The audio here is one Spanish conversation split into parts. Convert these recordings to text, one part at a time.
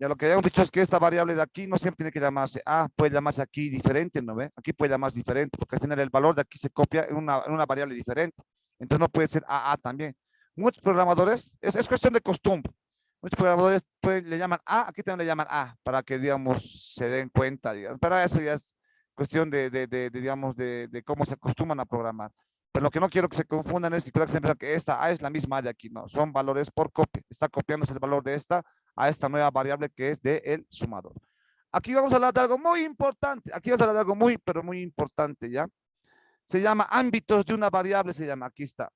Ya lo que habíamos dicho es que esta variable de aquí no siempre tiene que llamarse A, puede llamarse aquí diferente, ¿no ve? Aquí puede llamarse diferente, porque al final el valor de aquí se copia en una variable diferente. Entonces no puede ser AA también. Muchos programadores, es cuestión de costumbre. Muchos programadores le llaman A, aquí también le llaman A, para que, digamos, se den cuenta, digamos. Pero eso ya es cuestión digamos, de cómo se acostumbran a programar. Pero lo que no quiero que se confundan es que se piensa que esta A es la misma A de aquí. No, son valores por copia. Está copiándose el valor de esta a esta nueva variable que es del sumador. Aquí vamos a hablar de algo muy importante. Aquí vamos a hablar de algo muy, pero muy importante, ¿ya? Se llama ámbitos de una variable, se llama. Aquí está.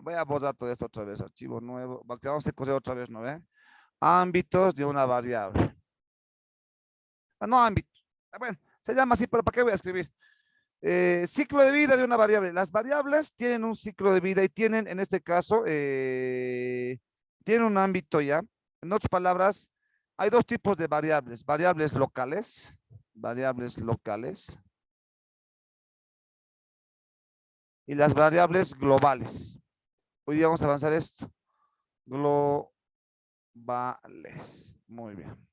Voy a borrar todo esto otra vez. Archivo nuevo. Vamos a coser otra vez, ¿no ve? Ámbitos de una variable. No ámbitos. Bueno, se llama así, pero ¿para qué voy a escribir? Ciclo de vida de una variable. Las variables tienen un ciclo de vida y tienen, en este caso, tienen un ámbito ya. En otras palabras, hay dos tipos de variables. Variables locales y las variables globales. Hoy día vamos a avanzar esto. Globales. Muy bien.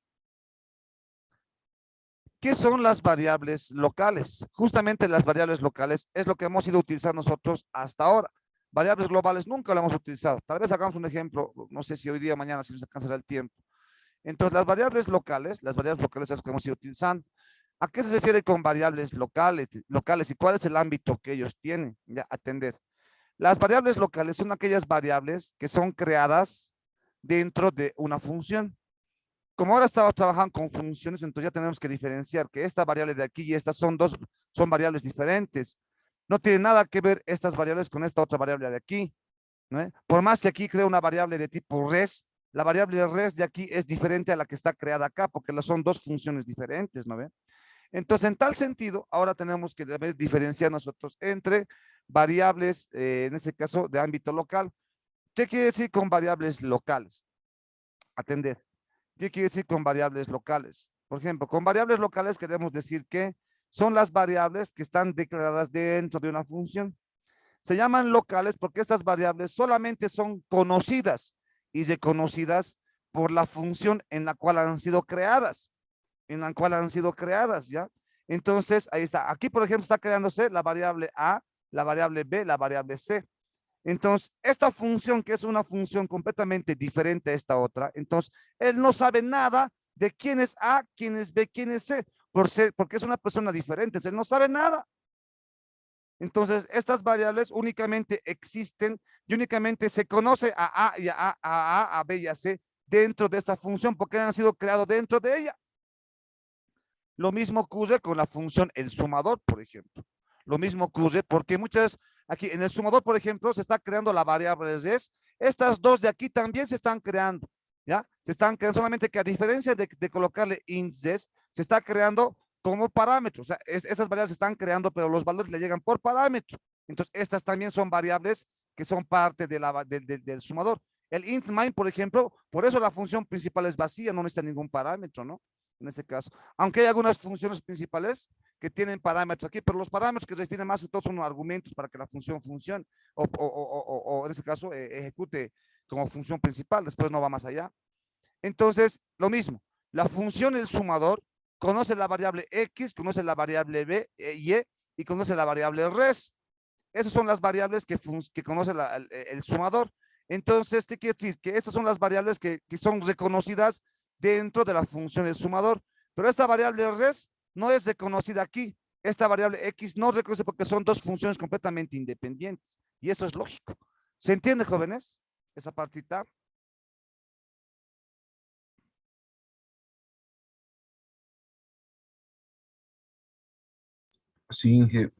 ¿Qué son las variables locales? Justamente las variables locales es lo que hemos ido utilizando nosotros hasta ahora. Variables globales nunca lo hemos utilizado. Tal vez hagamos un ejemplo, no sé si hoy día o mañana si nos alcanzará el tiempo. Entonces, las variables locales es lo que hemos ido utilizando. ¿A qué se refiere con variables locales y cuál es el ámbito que ellos tienen? Ya, atender. Las variables locales son aquellas variables que son creadas dentro de una función. Como ahora estamos trabajando con funciones, entonces ya tenemos que diferenciar que esta variable de aquí y estas son variables diferentes. No tiene nada que ver estas variables con esta otra variable de aquí, ¿no? Por más que aquí cree una variable de tipo res, la variable res de aquí es diferente a la que está creada acá, porque son dos funciones diferentes, ¿no ve? Entonces, en tal sentido, ahora tenemos que diferenciar nosotros entre variables, en este caso, de ámbito local. ¿Qué quiere decir con variables locales? Atender. ¿Qué quiere decir con variables locales? Por ejemplo, con variables locales queremos decir que son las variables que están declaradas dentro de una función. Se llaman locales porque estas variables solamente son conocidas y reconocidas por la función en la cual han sido creadas, ¿ya? Entonces, ahí está. Aquí, por ejemplo, está creándose la variable A, la variable B, la variable C. Entonces, esta función, que es una función completamente diferente a esta otra, entonces, él no sabe nada de quién es A, quién es B, quién es C, porque es una persona diferente, él no sabe nada. Entonces, estas variables únicamente existen y únicamente se conoce a A y a B y a C dentro de esta función porque han sido creados dentro de ella. Lo mismo ocurre con la función el sumador, por ejemplo. Lo mismo ocurre porque aquí en el sumador, por ejemplo, se está creando la variable res. Estas dos de aquí también se están creando, ¿ya? Se están creando, solamente que a diferencia de colocarle int res, se está creando como parámetros. O sea, esas variables se están creando, pero los valores le llegan por parámetro. Entonces, estas también son variables que son parte del sumador. El int main, por ejemplo, por eso la función principal es vacía, no necesita ningún parámetro, ¿no? En este caso. Aunque hay algunas funciones principales que tienen parámetros aquí, pero los parámetros que se definen más que todo son argumentos para que la función funcione o en este caso ejecute como función principal, después no va más allá. Entonces, lo mismo, la función el sumador conoce la variable x, conoce la variable b, y conoce la variable res. Esas son las variables que conoce el sumador. Entonces, ¿qué quiere decir? Que estas son las variables que son reconocidas dentro de la función del sumador. Pero esta variable res no es reconocida aquí. Esta variable x no es reconocida porque son dos funciones completamente independientes. Y eso es lógico. ¿Se entiende, jóvenes? Esa partita. Sí, Inge.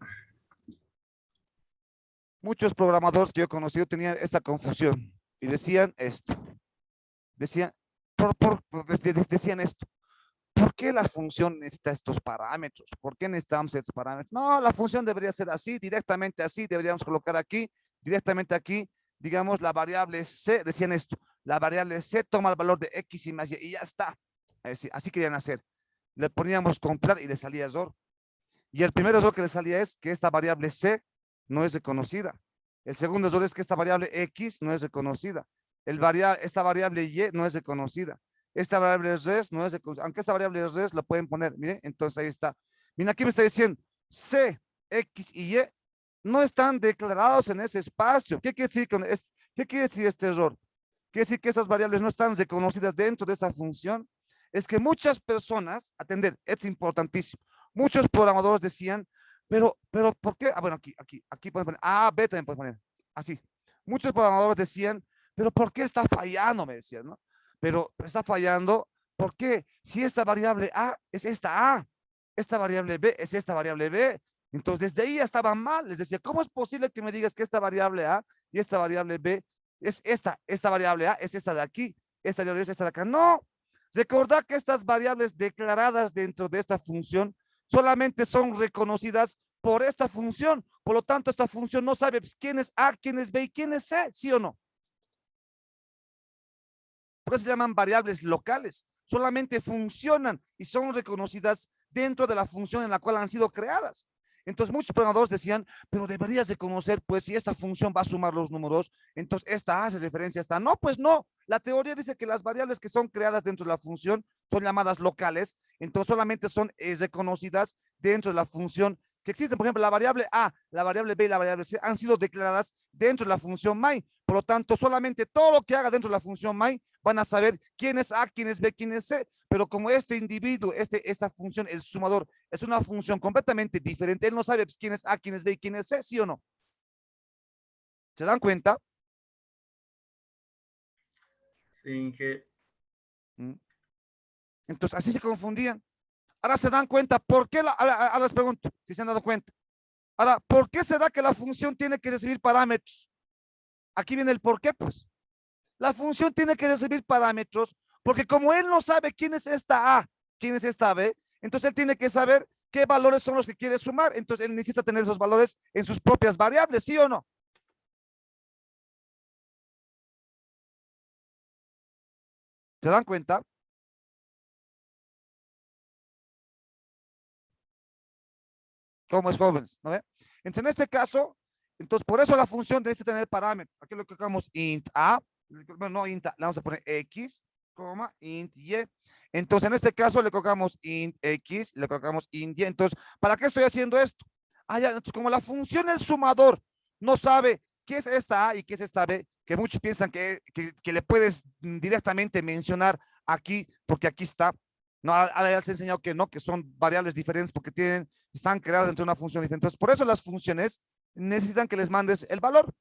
Muchos programadores que yo he conocido tenían esta confusión y decían esto. Decían esto. ¿Por qué la función necesita estos parámetros? ¿Por qué necesitamos estos parámetros? No, la función debería ser así, directamente así, deberíamos colocar aquí, directamente aquí, digamos, la variable C, decían esto, la variable C toma el valor de X y más Y ya está. Así querían hacer. Le poníamos comprar y le salía error. Y el primer error que le salía es que esta variable C no es reconocida. El segundo error es que esta variable X no es reconocida. Esta variable Y no es reconocida. Esta variable res no es reconocida, aunque esta variable res lo pueden poner, miren, entonces ahí está. Mira, aquí me está diciendo C, X y Y no están declarados en ese espacio. ¿Qué quiere decir qué quiere decir este error? Quiere decir que esas variables no están reconocidas dentro de esta función. Es que muchas personas, atender, es importantísimo. Muchos programadores decían, pero, ¿por qué? Ah, bueno, aquí pueden poner, A, B también pueden poner, así. Muchos programadores decían, pero ¿por qué está fallando? Me decían, ¿no? Pero está fallando, ¿por qué? Si esta variable A es esta A, esta variable B es esta variable B. Entonces, desde ahí ya estaba mal. Les decía, ¿cómo es posible que me digas que esta variable A y esta variable B es esta variable A es esta de aquí, esta variable es esta de acá? No. Recordad que estas variables declaradas dentro de esta función solamente son reconocidas por esta función. Por lo tanto, esta función no sabe quién es A, quién es B y quién es C, ¿sí o no? Por eso se llaman variables locales. Solamente funcionan y son reconocidas dentro de la función en la cual han sido creadas. Entonces muchos programadores decían, pero deberías de conocer, pues si esta función va a sumar los números, entonces esta hace referencia a esta. No, pues no. La teoría dice que las variables que son creadas dentro de la función son llamadas locales, entonces solamente son reconocidas dentro de la función que existen. Por ejemplo, la variable A, la variable B y la variable C han sido declaradas dentro de la función my. Por lo tanto, solamente todo lo que haga dentro de la función my van a saber quién es A, quién es B, quién es C. Pero como este individuo, esta función, el sumador, es una función completamente diferente, él no sabe pues, quién es A, quién es B y quién es C, ¿sí o no? ¿Se dan cuenta? Sí, que ¿Mm? Entonces, así se confundían. Ahora se dan cuenta, ¿por qué? Ahora les pregunto, si se han dado cuenta. Ahora, ¿por qué será que la función tiene que recibir parámetros? Aquí viene el por qué, pues. La función tiene que recibir parámetros porque como él no sabe quién es esta A, quién es esta B, entonces él tiene que saber qué valores son los que quiere sumar. Entonces él necesita tener esos valores en sus propias variables, ¿sí o no? ¿Se dan cuenta? ¿Cómo es, jóvenes? ¿No ve? Entonces en este caso, entonces por eso la función necesita tener parámetros. Aquí lo colocamos int A, bueno, no int A, le vamos a poner X, int Y. Entonces en este caso le colocamos int X, le colocamos int Y. Entonces, ¿para qué estoy haciendo esto? Ah, ya, entonces como la función el sumador no sabe qué es esta A y qué es esta B, que muchos piensan que le puedes directamente mencionar aquí, porque aquí está. No, ahora ya les he enseñado que no, que son variables diferentes porque están creadas dentro de una función diferente. Entonces, por eso las funciones necesitan que les mandes el valor.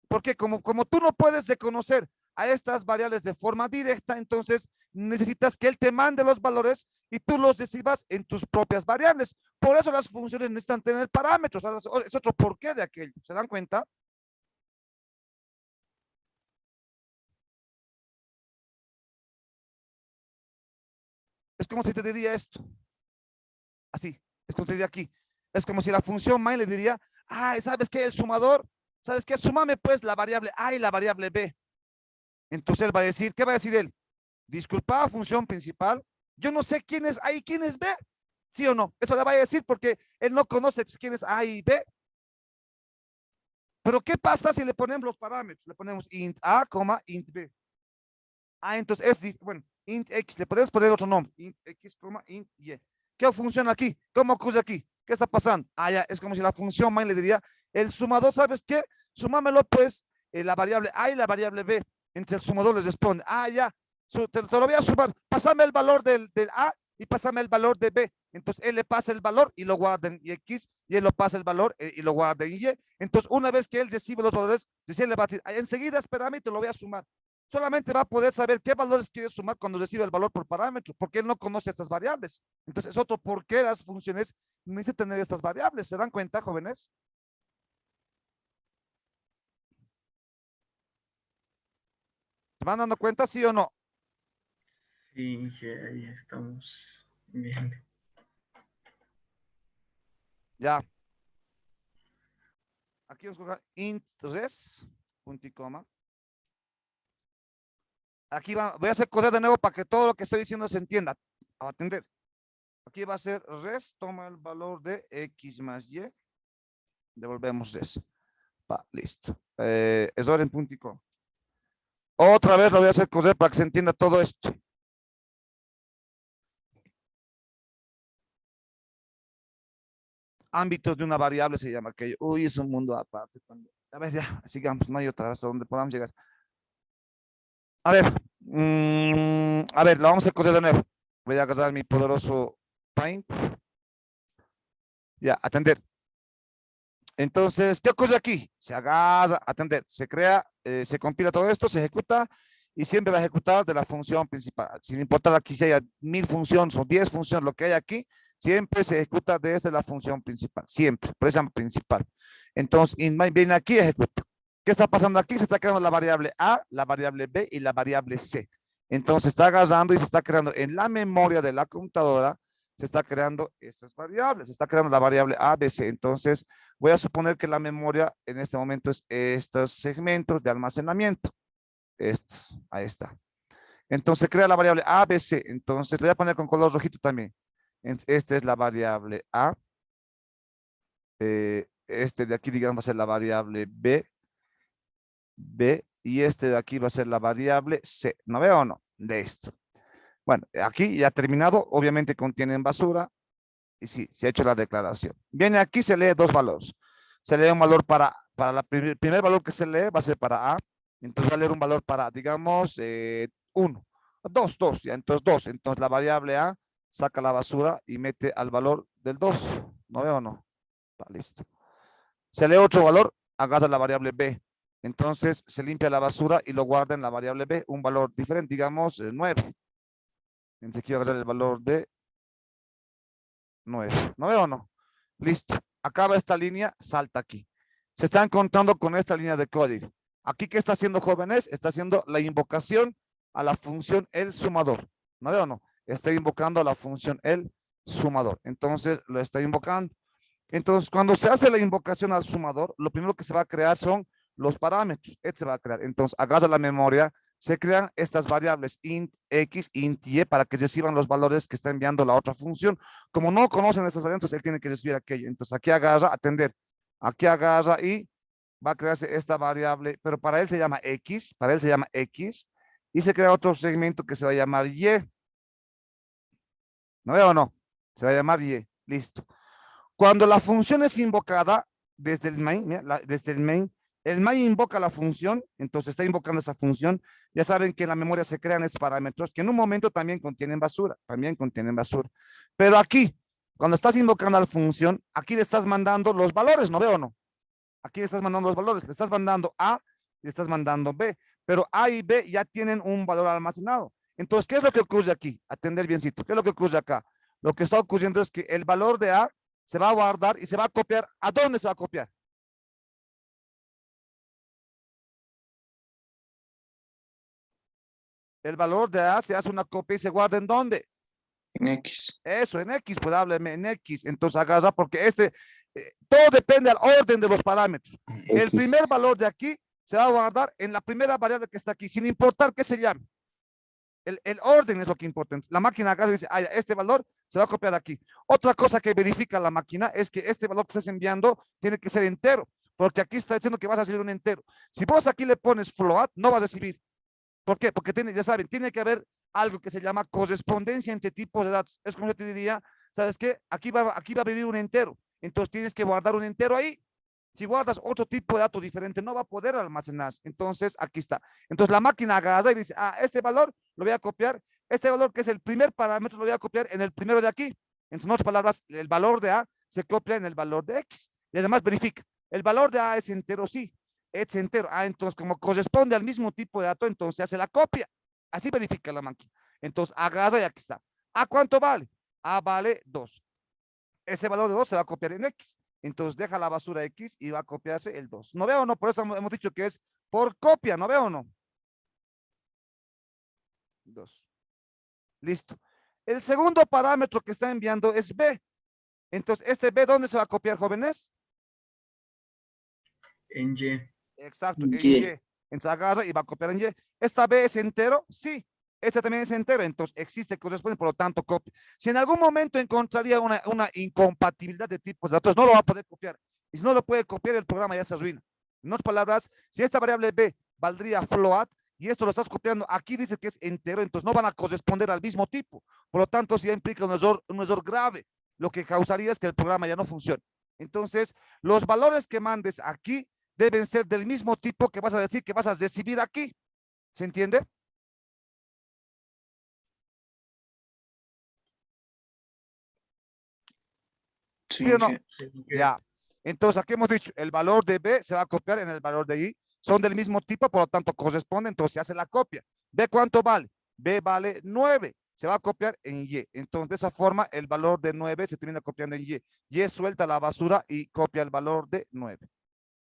Porque como tú no puedes reconocer a estas variables de forma directa, entonces necesitas que él te mande los valores y tú los recibas en tus propias variables. Por eso las funciones necesitan tener parámetros. Es otro porqué de aquello. ¿Se dan cuenta? Es como si te diría esto. Así. Es como te diría aquí. Es como si la función main le diría, ah, ¿sabes qué? El sumador, ¿sabes qué? Súmame pues la variable A y la variable B. Entonces él va a decir, ¿qué va a decir él? Disculpa, función principal, yo no sé quién es A y quién es B, ¿sí o no? Eso le va a decir porque él no conoce pues, quién es A y B. Pero ¿qué pasa si le ponemos los parámetros? Le ponemos int A, int B. Ah, entonces es, bueno, int X, le podemos poner otro nombre, int X, int Y. ¿Qué funciona aquí? ¿Cómo ocurre aquí? ¿Qué está pasando? Ah, ya, es como si la función main le diría, el sumador, ¿sabes qué? Sumámelo pues la variable A y la variable B. Entonces el sumador les responde, ah, ya, te lo voy a sumar, pásame el valor del A y pásame el valor de B. Entonces él le pasa el valor y lo guarda en X y él lo pasa el valor y lo guarda en Y. Entonces una vez que él recibe los valores, él le va a decir, enseguida espérame y te lo voy a sumar. Solamente va a poder saber qué valores quiere sumar cuando recibe el valor por parámetro, porque él no conoce estas variables. Entonces es otro por qué las funciones necesitan tener estas variables. ¿Se dan cuenta, jóvenes? ¿Se van dando cuenta, sí o no? sí, que ahí estamos bien. Ya. Aquí vamos a colocar int res, punto y coma. Aquí voy a hacer cosas de nuevo para que todo lo que estoy diciendo se entienda. A atender. Aquí va a ser res, toma el valor de x más y. Devolvemos res. Listo. Es hora en punto y coma. Otra vez lo voy a hacer coser para que se entienda todo esto. ámbitos de una variable se llama aquello. Uy, es un mundo aparte. A ver, ya, sigamos, no hay otra hasta donde podamos llegar. A ver, a ver, lo vamos a coger de nuevo. Voy a agarrar mi poderoso Paint. Ya, atender. Entonces, ¿qué ocurre aquí? Se agarra, atender, se crea, se compila todo esto, se ejecuta y siempre va a ejecutar de la función principal. Sin importar aquí si haya 1000 funciones o 10 funciones, lo que hay aquí, siempre se ejecuta desde la función principal, siempre, por eso es principal. Entonces, viene aquí, ejecuta. ¿Qué está pasando aquí? Se está creando la variable A, la variable B y la variable C. Entonces, está agarrando y se está creando en la memoria de la computadora, se está creando esas variables, se está creando la variable A, B, C. Entonces, voy a suponer que la memoria en este momento es estos segmentos de almacenamiento. Estos, ahí está. Entonces, crea la variable A, B, C. Entonces, le voy a poner con color rojito también. Esta es la variable A. Este de aquí, digamos, va a ser la variable B. Y este de aquí va a ser la variable C. ¿No veo o no? De esto. Bueno, aquí ya terminado. Obviamente contienen basura. Y sí, se ha hecho la declaración. Viene aquí, se lee dos valores. Se lee un valor para el primer valor que se lee va a ser para A. Entonces va a leer un valor para, digamos, 1. 2, ya, entonces 2. Entonces la variable A saca la basura y mete al valor del 2. ¿No veo o no? Está listo. Se lee otro valor, agarra la variable B. Entonces se limpia la basura y lo guarda en la variable B, un valor diferente, digamos 9. Entonces quiero agarrar el valor de 9. ¿No veo o no? Listo. Acaba esta línea, salta aquí. Se está encontrando con esta línea de código. Aquí, ¿qué está haciendo, jóvenes? Está haciendo la invocación a la función el sumador. ¿No veo o no? Está invocando a la función el sumador. Entonces, lo está invocando. Entonces, cuando se hace la invocación al sumador, lo primero que se va a crear son los parámetros. Este se va a crear. Entonces, agarra la memoria, se crean estas variables int x, int y para que reciban los valores que está enviando la otra función. Como no conocen estas variables, él tiene que recibir aquello. Entonces, aquí agarra, atender. Aquí agarra y va a crearse esta variable, pero para él se llama x, para él se llama x, y se crea otro segmento que se va a llamar y. ¿No veo o no? Se va a llamar y. Listo. Cuando la función es invocada desde el main, mira, desde el main invoca la función, entonces está invocando esta función. Ya saben que en la memoria se crean estos parámetros que en un momento también contienen basura, Pero aquí, cuando estás invocando a la función, aquí le estás mandando los valores, ¿no veo o no? Aquí le estás mandando los valores, le estás mandando A y le estás mandando B, pero A y B ya tienen un valor almacenado. Entonces, ¿qué es lo que ocurre aquí? Atender biencito, ¿qué es lo que ocurre acá? Lo que está ocurriendo es que el valor de A se va a guardar y se va a copiar. ¿A dónde se va a copiar? El valor de A se hace una copia y se guarda ¿en dónde? En X. Eso, en X, pues hábleme en X. Entonces agarra porque todo depende del orden de los parámetros. El primer valor de aquí se va a guardar en la primera variable que está aquí, sin importar qué se llame. El orden es lo que importa. La máquina agarra y dice, este valor se va a copiar aquí. Otra cosa que verifica la máquina es que este valor que estás enviando tiene que ser entero, porque aquí está diciendo que vas a recibir un entero. Si vos aquí le pones float, no vas a recibir. ¿Por qué? Porque ya saben, tiene que haber algo que se llama correspondencia entre tipos de datos. Es como yo te diría, ¿sabes qué? Aquí va a vivir un entero. Entonces tienes que guardar un entero ahí. Si guardas otro tipo de dato diferente, no va a poder almacenarse. Entonces, aquí está. Entonces, la máquina agarra y dice, este valor lo voy a copiar. Este valor que es el primer parámetro lo voy a copiar en el primero de aquí. En otras palabras, el valor de A se copia en el valor de X. Y además verifica, el valor de A es entero, sí. Es entero. Entonces, como corresponde al mismo tipo de dato, entonces hace la copia. Así verifica la máquina. Entonces, agarra y aquí está. ¿A cuánto vale? A vale 2. Ese valor de 2 se va a copiar en X. Entonces deja la basura X y va a copiarse el 2. ¿No veo o no? Por eso hemos dicho que es por copia. ¿No veo o no? 2. Listo. El segundo parámetro que está enviando es B. Entonces, ¿este B dónde se va a copiar, jóvenes? En Y. Exacto, en Y. Entonces agarra y va a copiar en Y. ¿Esta B es entero? Sí. Este también es entero, entonces existe, corresponde, por lo tanto copia. Si en algún momento encontraría una incompatibilidad de tipos de datos, no lo va a poder copiar. Y si no lo puede copiar, el programa ya se arruina. En otras palabras, si esta variable B valdría float y esto lo estás copiando, aquí dice que es entero, entonces no van a corresponder al mismo tipo. Por lo tanto, si ya implica un error grave, lo que causaría es que el programa ya no funcione. Entonces, los valores que mandes aquí deben ser del mismo tipo que vas a decir que vas a recibir aquí. ¿Se entiende? ¿Sí o Sin no? que, Sin que, Ya. Entonces, aquí hemos dicho, el valor de B se va a copiar en el valor de I. Son del mismo tipo, por lo tanto, corresponde, entonces se hace la copia. ¿B cuánto vale? B vale 9. Se va a copiar en Y. Entonces, de esa forma, el valor de 9 se termina copiando en Y. Y suelta la basura y copia el valor de 9.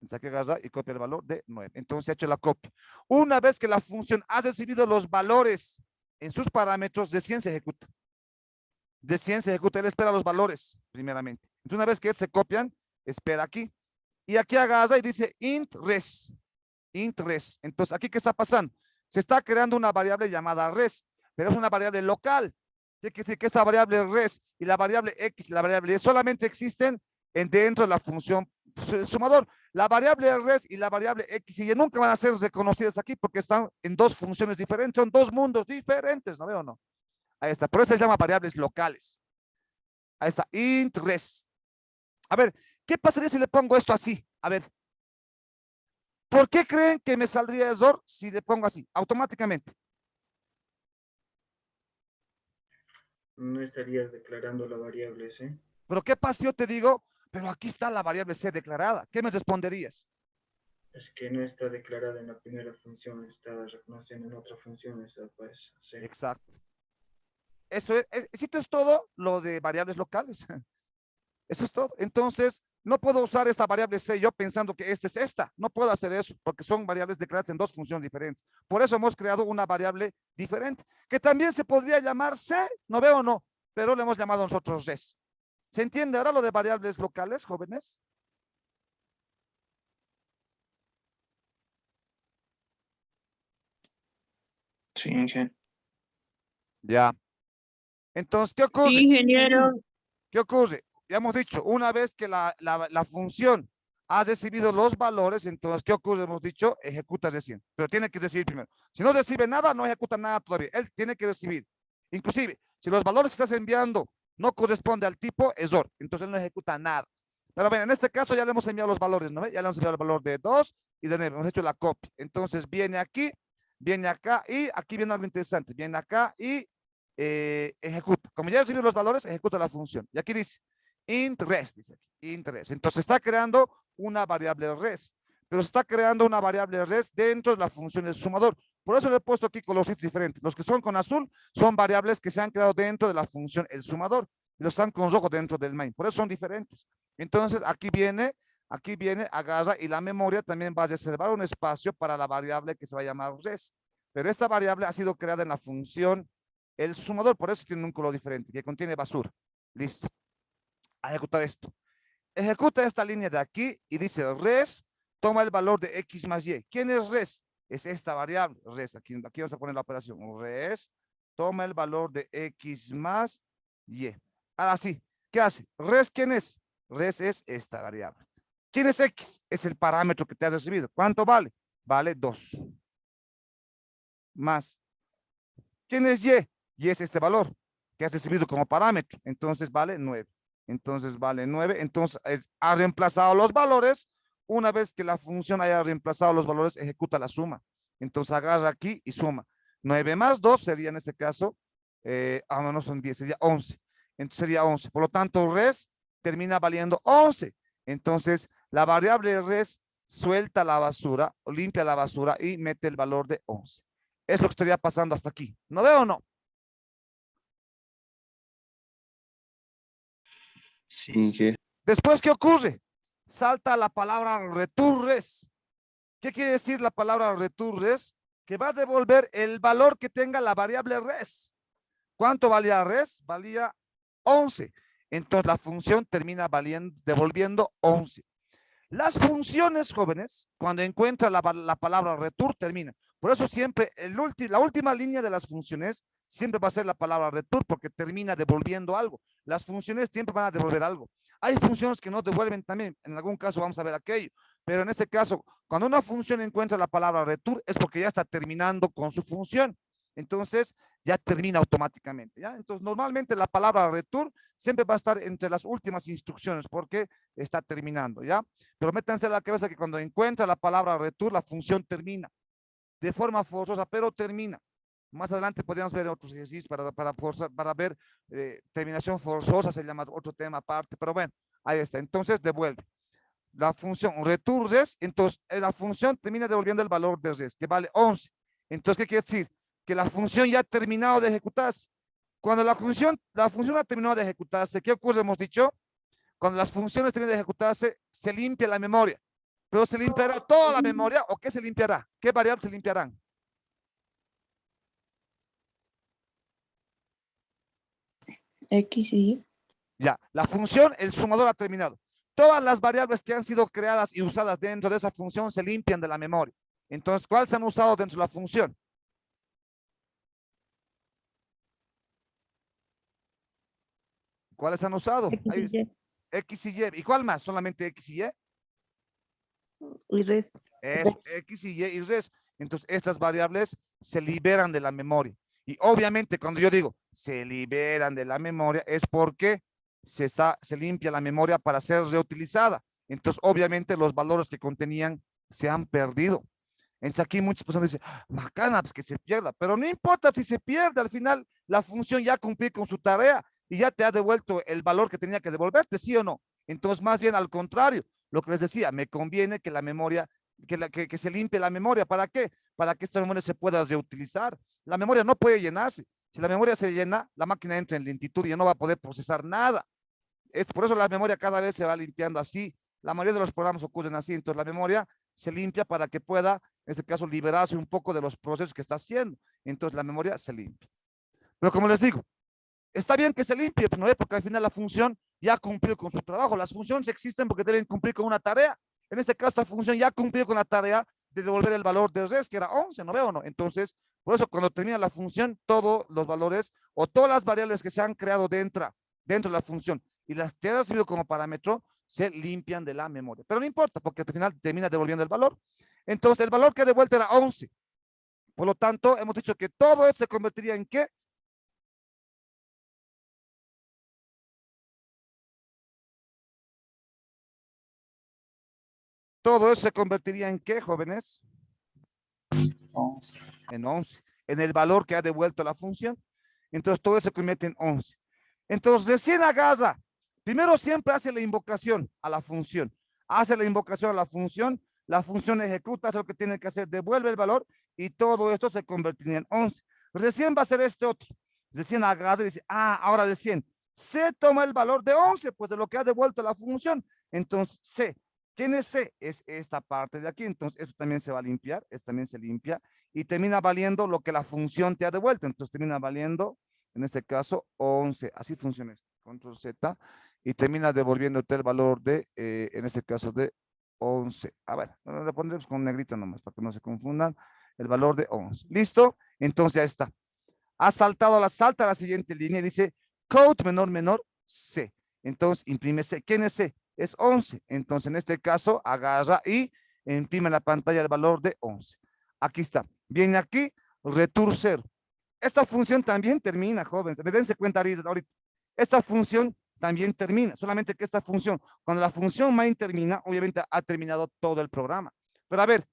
Saque agarra y copia el valor de 9. Entonces, he hecho la copia. Una vez que la función ha recibido los valores en sus parámetros, de 100 se ejecuta. De 100 se ejecuta, él espera los valores, primeramente. Entonces, una vez que se copian, espera aquí. Y aquí agarra y dice int res. Int res. Entonces, ¿aquí qué está pasando? Se está creando una variable llamada res, pero es una variable local. Quiere decir que esta variable res y la variable x y la variable y solamente existen dentro de la función sumador. La variable res y la variable x y y nunca van a ser reconocidas aquí porque están en dos funciones diferentes, son dos mundos diferentes, ¿no veo o no? Ahí está, por eso se llama variables locales. Ahí está, int res. A ver, ¿qué pasaría si le pongo esto así? A ver, ¿por qué creen que me saldría error si le pongo así? Automáticamente. no estarías declarando la variable C. Pero ¿qué pasa si yo te digo, pero aquí está la variable C declarada? ¿Qué me responderías? Es que no está declarada en la primera función, está reconociendo en otra función esa pues C. Exacto. Eso esto es todo lo de variables locales. Eso es todo. Entonces, no puedo usar esta variable C yo pensando que esta es esta. No puedo hacer eso porque son variables declaradas en dos funciones diferentes. Por eso hemos creado una variable diferente, que también se podría llamar C, no veo o no, pero le hemos llamado nosotros res. ¿Se entiende ahora lo de variables locales, jóvenes? sin que, Ya. Entonces, ¿qué Sí, ocurre? ingeniero. ¿Qué ocurre? Ya hemos dicho, una vez que la función ha recibido los valores, entonces, ¿qué ocurre? Hemos dicho, ejecuta recién, pero tiene que recibir primero. Si no recibe nada, no ejecuta nada todavía. Él tiene que recibir. Inclusive, si los valores que estás enviando no corresponden al tipo, error. Entonces, él no ejecuta nada. Pero bueno, en este caso ya le hemos enviado los valores, ¿no? Ya le hemos enviado el valor de 2 y de 9. Hemos hecho la copia. Entonces, viene aquí, viene acá y aquí viene algo interesante. Viene acá y ejecuta. Como ya recibió los valores, ejecuta la función. Y aquí dice, int res, dice aquí, int res. Entonces está creando una variable res, pero está creando una variable res dentro de la función del sumador. Por eso le he puesto aquí colorcitos diferentes. Los que son con azul son variables que se han creado dentro de la función el sumador. Y los están con rojo dentro del main. Por eso son diferentes. Entonces aquí viene, agarra y la memoria también va a reservar un espacio para la variable que se va a llamar res. Pero esta variable ha sido creada en la función el sumador, por eso tiene un color diferente, que contiene basura. Listo. A ejecutar esto. Ejecuta esta línea de aquí y dice res, toma el valor de x más y. ¿Quién es res? Es esta variable, res. Aquí vamos a poner la operación. Res, toma el valor de x más y. Ahora sí, ¿qué hace? Res, ¿quién es? Res es esta variable. ¿Quién es x? Es el parámetro que te has recibido. ¿Cuánto vale? Vale 2. Más. ¿Quién es y? Y es este valor que has recibido como parámetro. Entonces vale 9. Entonces vale 9. Entonces ha reemplazado los valores. Una vez que la función haya reemplazado los valores, ejecuta la suma. Entonces agarra aquí y suma. 9 más 2 sería en este caso, no son 10, sería 11. Entonces sería 11. Por lo tanto, res termina valiendo 11. Entonces la variable res suelta la basura, limpia la basura y mete el valor de 11. Es lo que estaría pasando hasta aquí. ¿No veo o no? sin que, Después, ¿qué ocurre? Salta la palabra return res. ¿Qué quiere decir la palabra return res? Que va a devolver el valor que tenga la variable res. ¿Cuánto valía res? Valía 11. Entonces la función termina devolviendo 11. Las funciones, jóvenes, cuando encuentra la palabra return, termina. Por eso siempre la última línea de las funciones siempre va a ser la palabra return porque termina devolviendo algo. Las funciones siempre van a devolver algo. Hay funciones que no devuelven también. En algún caso vamos a ver aquello. Pero en este caso, cuando una función encuentra la palabra return es porque ya está terminando con su función. Entonces, ya termina automáticamente, ¿ya? Entonces, normalmente la palabra return siempre va a estar entre las últimas instrucciones porque está terminando, ¿ya? Pero métanse a la cabeza que cuando encuentra la palabra return, la función termina de forma forzosa, pero termina. Más adelante podríamos ver otros ejercicios para ver terminación forzosa, se llama otro tema aparte, pero bueno, ahí está. Entonces, devuelve. La función return res, entonces la función termina devolviendo el valor de res, que vale 11. Entonces, ¿qué quiere decir? Que la función ya ha terminado de ejecutarse. Cuando la función ha terminado de ejecutarse, ¿qué ocurre? Hemos dicho, cuando las funciones terminan de ejecutarse, se limpia la memoria. Pero se limpiará toda la memoria, ¿o qué se limpiará? ¿Qué variables se limpiarán? X y Y. Ya, la función, el sumador ha terminado. Todas las variables que han sido creadas y usadas dentro de esa función se limpian de la memoria. Entonces, ¿cuáles se han usado dentro de la función? ¿Cuáles han usado? X y Y. X y Y. ¿Y cuál más? ¿Solamente X y Y? Y res. Eso, X y Y y res. Entonces, estas variables se liberan de la memoria. Y obviamente, cuando yo digo se liberan de la memoria, es porque se limpia la memoria para ser reutilizada. Entonces, obviamente, los valores que contenían se han perdido. Entonces, aquí muchas personas dicen, bacana, pues que se pierda. Pero no importa si se pierde, al final la función ya cumplió con su tarea y ya te ha devuelto el valor que tenía que devolverte, ¿sí o no? Entonces, más bien al contrario, lo que les decía, me conviene que la memoria, que se limpie la memoria. ¿Para qué? Para que esta memoria se pueda reutilizar. La memoria no puede llenarse. Si la memoria se llena, la máquina entra en lentitud y ya no va a poder procesar nada. Es por eso la memoria cada vez se va limpiando así. La mayoría de los programas ocurren así. Entonces la memoria se limpia para que pueda, en este caso, liberarse un poco de los procesos que está haciendo. Entonces la memoria se limpia. Pero como les digo, está bien que se limpie, pues no es porque al final la función ya cumplió con su trabajo. Las funciones existen porque deben cumplir con una tarea. En este caso, esta función ya cumplió con la tarea de devolver el valor de res, que era 11, ¿no veo o no? Entonces, por eso cuando termina la función, todos los valores o todas las variables que se han creado dentro de la función y las que han servido como parámetro, se limpian de la memoria. Pero no importa, porque al final termina devolviendo el valor. Entonces, el valor que ha devuelto era 11. Por lo tanto, hemos dicho que todo esto se convertiría en ¿qué? Todo eso se convertiría en ¿qué, jóvenes? 11. En 11. En el valor que ha devuelto la función. Entonces, todo eso se convierte en 11. Entonces, recién agarra. Primero siempre hace la invocación a la función. Hace la invocación a la función ejecuta, hace lo que tiene que hacer, devuelve el valor y todo esto se convertiría en 11. Recién va a ser este otro. Recién agarra y dice, ahora de 100. Se toma el valor de 11, pues de lo que ha devuelto la función. Entonces, C. ¿Quién es C? Es esta parte de aquí. Entonces, eso también se va a limpiar. Esto también se limpia. Y termina valiendo lo que la función te ha devuelto. Entonces, termina valiendo, en este caso, 11. Así funciona esto. Control Z. Y termina devolviéndote el valor de, en este caso, de 11. A ver, lo pondremos con negrito nomás para que no se confundan. El valor de 11. ¿Listo? Entonces, ya está. Ha saltado, salta a la siguiente línea y dice code menor C. Entonces, imprime C. ¿Quién es C? Es 11. Entonces, en este caso, agarra y imprime en la pantalla el valor de 11. Aquí está. Viene aquí, return 0. Esta función también termina, jóvenes. Dense cuenta ahorita. Esta función también termina. Solamente que esta función, cuando la función main termina, obviamente ha terminado todo el programa. Pero a ver,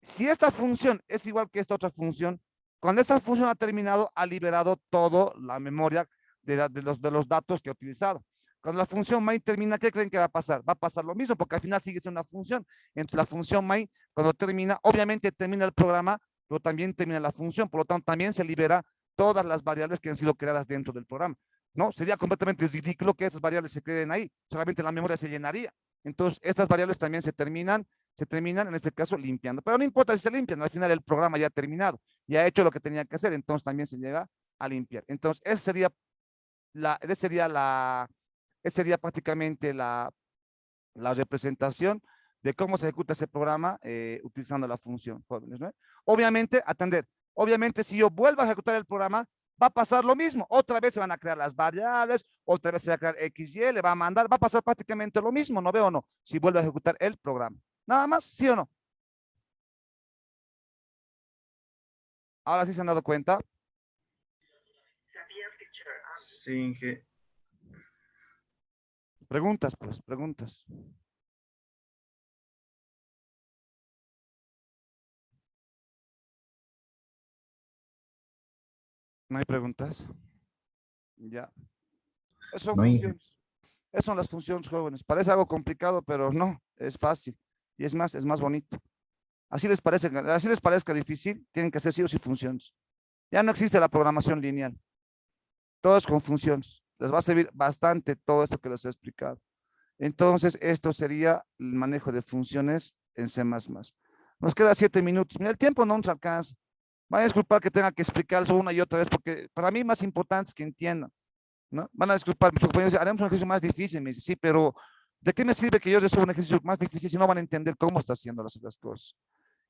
si esta función es igual que esta otra función, cuando esta función ha terminado, ha liberado toda la memoria de los datos que ha utilizado. Cuando la función main termina, ¿qué creen que va a pasar? Va a pasar lo mismo, porque al final sigue siendo una función. Entonces, la función main, cuando termina, obviamente termina el programa, pero también termina la función. Por lo tanto, también se libera todas las variables que han sido creadas dentro del programa. ¿No? Sería completamente ridículo que estas variables se queden ahí. Solamente la memoria se llenaría. Entonces, estas variables también se terminan, en este caso, limpiando. Pero no importa si se limpian, al final el programa ya ha terminado, ya ha hecho lo que tenía que hacer, entonces también se llega a limpiar. Entonces, esa sería prácticamente la representación de cómo se ejecuta ese programa utilizando la función, jóvenes, ¿no? Obviamente, atender. Obviamente, si yo vuelvo a ejecutar el programa, va a pasar lo mismo. Otra vez se van a crear las variables, otra vez se va a crear XY, le va a mandar, va a pasar prácticamente lo mismo, ¿no veo o no? Si vuelve a ejecutar el programa. Nada más, ¿sí o no? Ahora sí se han dado cuenta. Sí, Inge. Preguntas, pues, preguntas. ¿No hay preguntas? Ya. Esas son No, Inge. funciones. Esas son las funciones, jóvenes. Parece algo complicado, pero no, es fácil. Y es más bonito. Así les parezca difícil, tienen que ser sí o sí funciones. Ya no existe la programación lineal. Todo es con funciones. Les va a servir bastante todo esto que les he explicado. Entonces, esto sería el manejo de funciones en C++. Nos queda 7 minutos. Mira, el tiempo no nos alcanza. Van a disculpar que tenga que explicarles una y otra vez, porque para mí más importante es que entiendan, ¿no? Van a disculpar, mis compañeros dicen, haremos un ejercicio más difícil. Me dice, sí, pero ¿de qué me sirve que yo resuelva un ejercicio más difícil si no van a entender cómo está haciendo las cosas?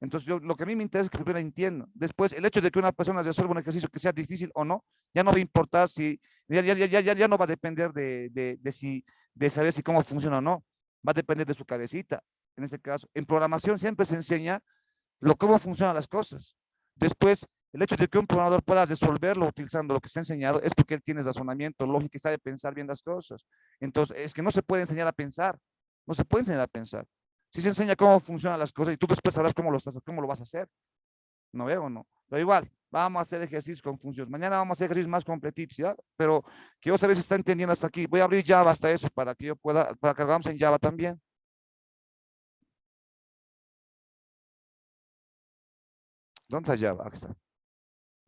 Entonces, lo que a mí me interesa es que primero entiendan. Después, el hecho de que una persona resuelva un ejercicio que sea difícil o no, ya no va a importar si, ya no va a depender de saber si cómo funciona o no. Va a depender de su cabecita. En este caso, en programación siempre se enseña cómo funcionan las cosas. Después, el hecho de que un programador pueda resolverlo utilizando lo que se ha enseñado es porque él tiene razonamiento, lógica y sabe pensar bien las cosas. Entonces, es que no se puede enseñar a pensar. No se puede enseñar a pensar. Si se enseña cómo funcionan las cosas y tú después sabrás cómo lo vas a hacer. ¿No veo o no? Pero igual, vamos a hacer ejercicios con funciones. Mañana vamos a hacer ejercicios más completitos, ¿ya? Pero quiero saber si está entendiendo hasta aquí. Voy a abrir Java hasta eso para que yo pueda, para que hagamos en Java también. ¿Dónde está Java? Aquí está.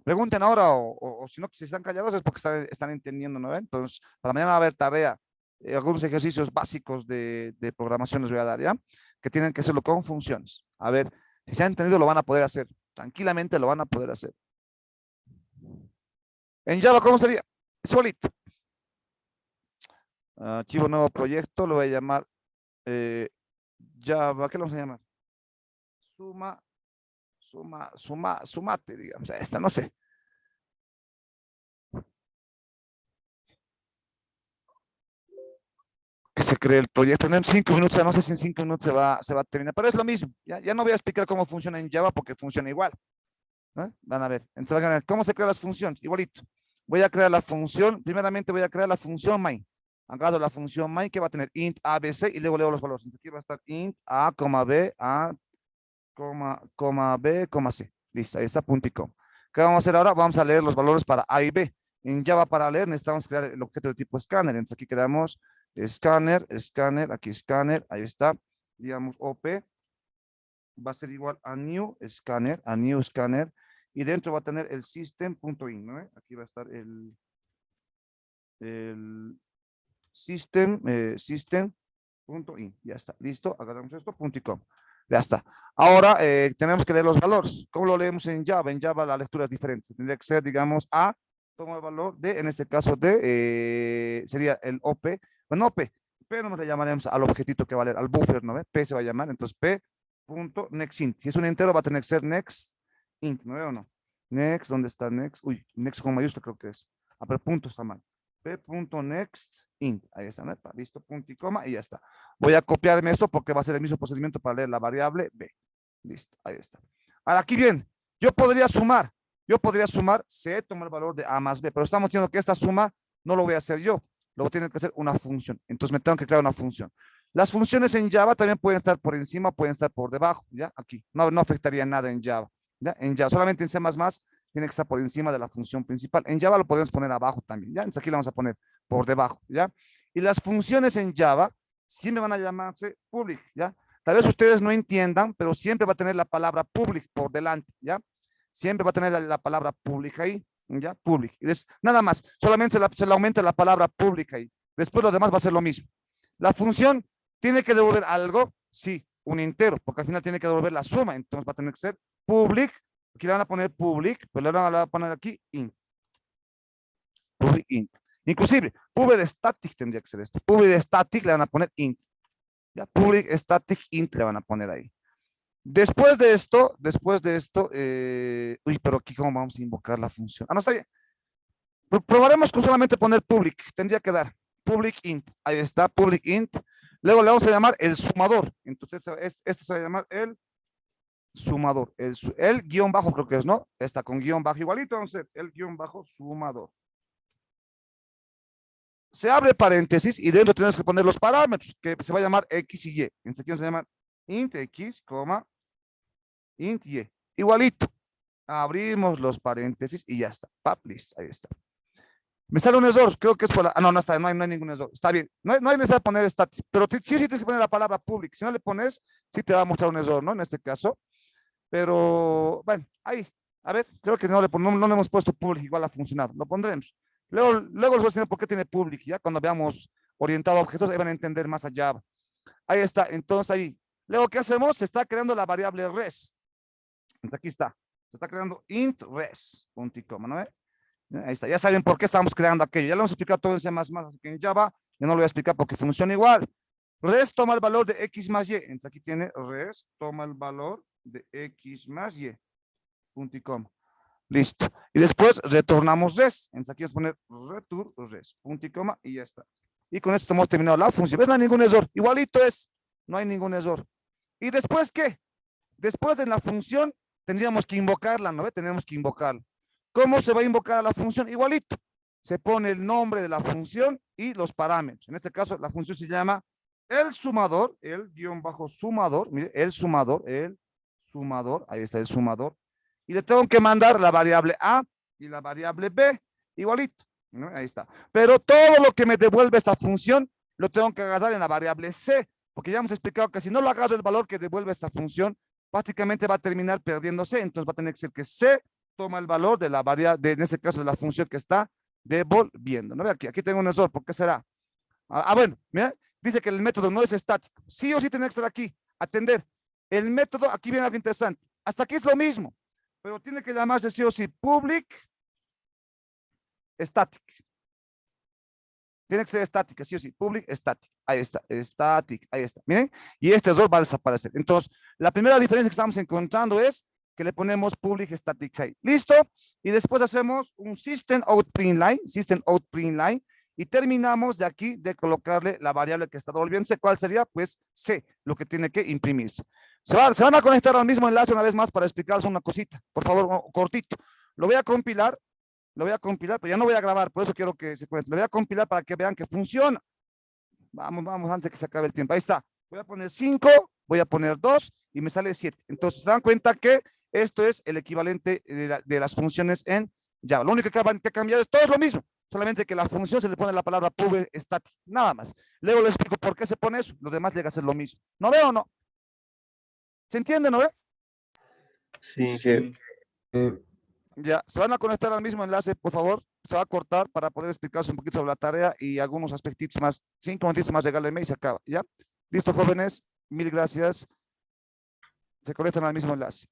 Pregunten ahora o si no, si están callados es porque están entendiendo, ¿no? Entonces, para mañana va a haber tarea, algunos ejercicios básicos de programación les voy a dar, ¿ya? Que tienen que hacerlo con funciones. A ver, si se han entendido, lo van a poder hacer. Tranquilamente lo van a poder hacer. En Java, ¿cómo sería? Es igualito. Archivo nuevo proyecto, lo voy a llamar Java, ¿qué lo vamos a llamar? Sumate, digamos. Esta, no sé. Que se cree el proyecto. No en 5 minutos, no sé si en 5 minutos se va a terminar, pero es lo mismo. Ya no voy a explicar cómo funciona en Java porque funciona igual. ¿No? Van a ver. Entonces van a ver cómo se crean las funciones. Igualito. Voy a crear la función. Primeramente voy a crear la función main. Agarro la función main que va a tener int a, b, c y luego leo los valores. Entonces aquí va a estar int a, b, a, b, c. Listo, ahí está punto y coma. ¿Qué vamos a hacer ahora? Vamos a leer los valores para a y b. En Java para leer necesitamos crear el objeto de tipo escáner. Entonces aquí creamos escáner, aquí escáner, ahí está. Digamos OP va a ser igual a new scanner, y dentro va a tener el system.in, ¿no? Aquí va a estar el system.in, ya está, listo, agarramos esto, punto y com, ya está. Ahora tenemos que leer los valores. ¿Cómo lo leemos en Java? En Java la lectura es diferente, tendría que ser, digamos, A, toma el valor de, en este caso de, sería el OP, bueno, OP, P no le llamaremos al objetito que va a leer, al buffer, ¿no? P se va a llamar, entonces P punto next int. Si es un entero va a tener que ser next int, ¿no veo o no? Next, ¿dónde está next? Uy, next con mayúscula creo que es. Ah, pero punto está mal. P.next int. Ahí está, ¿no? Listo, punto y coma y ya está. Voy a copiarme esto porque va a ser el mismo procedimiento para leer la variable B. Listo, ahí está. Ahora aquí bien, yo podría sumar, C, tomar el valor de A más B, pero estamos diciendo que esta suma no lo voy a hacer yo, lo tiene que hacer una función. Entonces me tengo que crear una función. Las funciones en Java también pueden estar por encima, pueden estar por debajo, ¿ya? Aquí, no afectaría nada en Java, ¿ya? En Java, solamente en C++ tiene que estar por encima de la función principal. En Java lo podemos poner abajo también, ¿ya? Entonces aquí lo vamos a poner por debajo, ¿ya? Y las funciones en Java siempre van a llamarse public, ¿ya? Tal vez ustedes no entiendan, pero siempre va a tener la palabra public por delante, ¿ya? Siempre va a tener la palabra public ahí, ¿ya? Public. Y nada más, solamente se le aumenta la palabra public ahí. Después lo demás va a ser lo mismo. La función tiene que devolver algo, sí, un entero, porque al final tiene que devolver la suma, entonces va a tener que ser public. Aquí le van a poner public, pero le van a poner aquí int. Public int. Inclusive, public static tendría que ser esto. Public static le van a poner int. Ya, public static int le van a poner ahí. Después de esto, uy, pero aquí cómo vamos a invocar la función. Ah, no, está bien. Probaremos con solamente poner public. Tendría que dar public int. Ahí está, public int. Luego le vamos a llamar el sumador. Entonces, este se va a llamar el sumador. El guión bajo creo que es, ¿no? Está con guión bajo igualito, vamos a hacer el guión bajo sumador. se abre paréntesis y dentro tenemos que poner los parámetros, que se va a llamar X y Y. En este caso se llama int X, int Y. Igualito. Abrimos los paréntesis y ya está. Pap, listo, ahí está. Me sale un error, creo que es por la... Ah, no, no está, no hay ningún error. Está bien, no hay necesidad de poner static, pero sí tienes que poner la palabra public. Si no le pones, sí te va a mostrar un error, ¿no? En este caso. Pero, bueno, ahí. A ver, creo que no le hemos puesto public, igual ha funcionado. Lo pondremos. Luego les voy a enseñar por qué tiene public, ya cuando veamos orientado a objetos, ahí van a entender más allá. Ahí está, entonces ahí. Luego, ¿qué hacemos? Se está creando la variable res. Entonces, aquí está. Se está creando int res, punto y coma, ¿no? Ahí está, ya saben por qué estamos creando aquello. Ya lo hemos explicado todo en C++, así que en Java yo no lo voy a explicar porque funciona igual. Res toma el valor de X más Y. Entonces aquí tiene res toma el valor de X más Y. Punto y coma. Listo. Y después retornamos res. Entonces aquí vamos a poner return res. Punto y coma y ya está. Y con esto hemos terminado la función. ¿Ves? No hay ningún error. Igualito es. No hay ningún error. ¿Y después qué? Después de la función tendríamos que invocarla, ¿no ve? Tenemos que invocarla. ¿Cómo se va a invocar a la función? Igualito. Se pone el nombre de la función y los parámetros. En este caso, la función se llama el sumador, el guión bajo sumador. Mire, el sumador. Ahí está el sumador. Y le tengo que mandar la variable A y la variable B. Igualito. ¿No? Ahí está. Pero todo lo que me devuelve esta función, lo tengo que agarrar en la variable C. Porque ya hemos explicado que si no lo agarro el valor que devuelve esta función, prácticamente va a terminar perdiéndose. Entonces va a tener que ser que C toma el valor de la variable, en este caso de la función que está devolviendo. ¿No ve aquí? Aquí tengo un error. ¿Por qué será? Bueno, mira, dice que el método no es estático. Sí o sí tiene que estar aquí. Atender. El método, aquí viene algo interesante. Hasta aquí es lo mismo, pero tiene que llamarse sí o sí public static. Tiene que ser estática, sí o sí. Public static. Ahí está. Static. Ahí está. Miren. Y este error va a desaparecer. Entonces, la primera diferencia que estamos encontrando es que le ponemos public static ahí. ¿Listo? Y después hacemos un system out print line, y terminamos de aquí de colocarle la variable que está devolviéndose. ¿Cuál sería? Pues C, lo que tiene que imprimirse. Se van a conectar al mismo enlace una vez más para explicarles una cosita. Por favor, cortito. Lo voy a compilar, pero ya no voy a grabar, por eso quiero que se cuente. Lo voy a compilar para que vean que funciona. Vamos, antes de que se acabe el tiempo. Ahí está. Voy a poner 5, voy a poner 2 y me sale 7. Entonces, se dan cuenta que esto es el equivalente de las funciones en Java. Lo único que ha cambiado es todo es lo mismo, solamente que la función se le pone la palabra public static, nada más. Luego les explico por qué se pone eso, los demás llega a ser lo mismo. ¿No veo o no? ¿Se entiende, no ve? Sí, Sí. Ya, se van a conectar al mismo enlace, por favor. Se va a cortar para poder explicarse un poquito sobre la tarea y algunos aspectitos más. 5 minutitos más, regálenme y se acaba. ¿Ya? Listo, jóvenes. Mil gracias. Se conectan al mismo enlace.